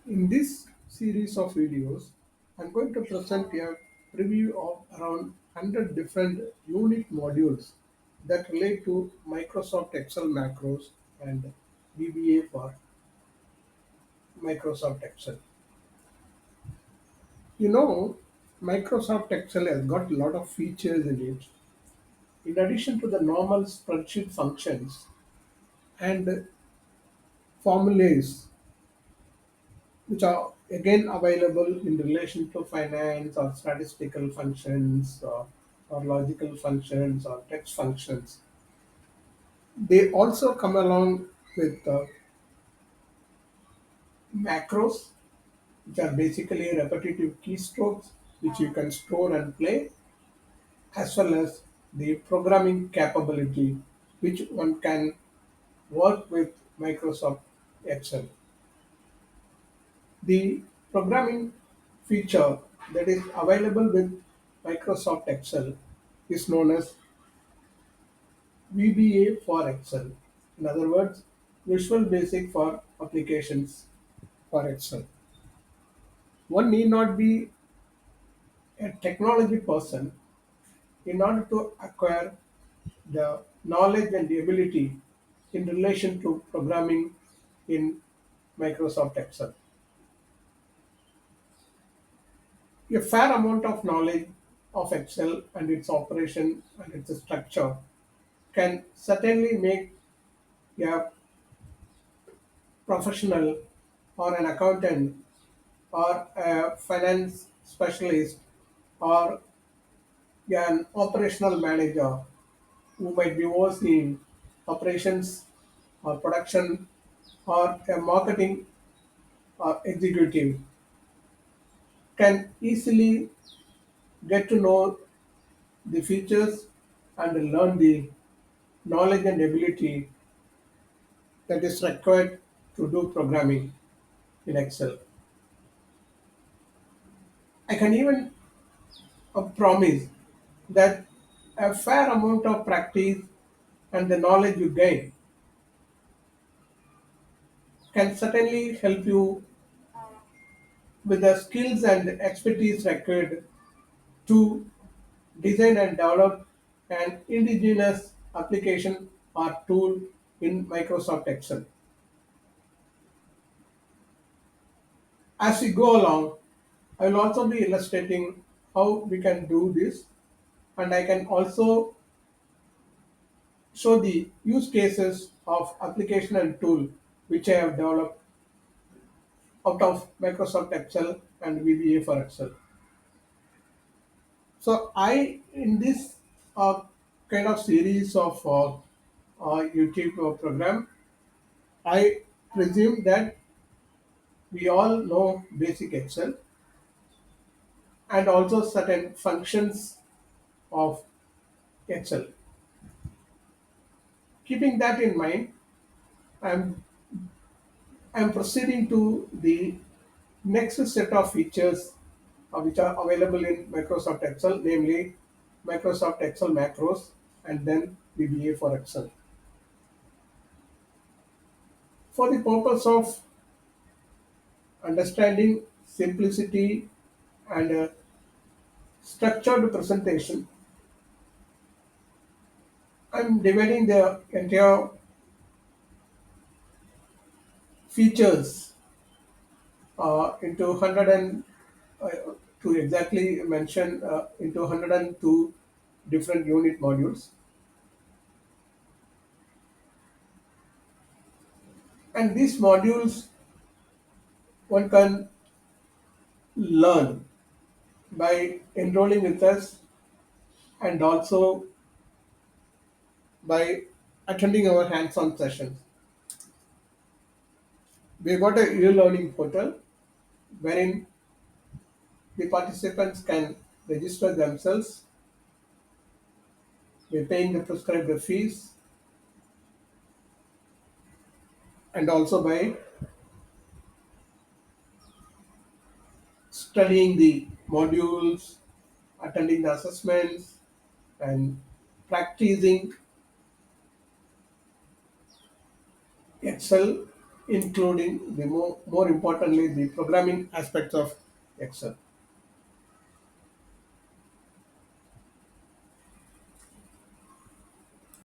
In this series of videos, I'm going to present a preview of around 100 different unique modules that relate to Microsoft Excel macros and VBA for Microsoft Excel. You know, Microsoft Excel has got a lot of features in it. In addition to the normal spreadsheet functions and formulas which are again available in relation to finance or statistical functions or logical functions or text functions. They also come along with macros, which are basically repetitive keystrokes which you can store and play, as well as the programming capability which one can work with Microsoft Excel. The programming feature that is available with Microsoft Excel is known as VBA for Excel. In other words, Visual Basic for Applications for Excel. One need not be a technology person in order to acquire the knowledge and the ability in relation to programming in Microsoft Excel. A fair amount of knowledge of Excel and its operation and its structure can certainly make a professional or an accountant or a finance specialist or an operational manager who might be overseeing operations or production or a marketing or executive can easily get to know the features and learn the knowledge and ability that is required to do programming in Excel. I can even promise that a fair amount of practice and the knowledge you gain can certainly help you with the skills and expertise required to design and develop an indigenous application or tool in Microsoft Excel. As we go along, I will also be illustrating how we can do this, and I can also show the use cases of application and tool which I have developed out of Microsoft Excel and VBA for Excel. So I in this kind of series of YouTube program, I presume that we all know basic Excel and also certain functions of Excel. Keeping that in mind, I'm I'm proceeding to the next set of features which are available in Microsoft Excel, namely Microsoft Excel macros and then VBA for Excel. For the purpose of understanding simplicity and structured presentation, I'm dividing the entire features into 100 and uh, to exactly mention into 102 different unit modules, and these modules one can learn by enrolling with us and also by attending our hands-on sessions. We got a e-learning portal wherein the participants can register themselves by paying the prescribed fees and also by studying the modules, attending the assessments, and practicing Excel including the more importantly the programming aspects of Excel.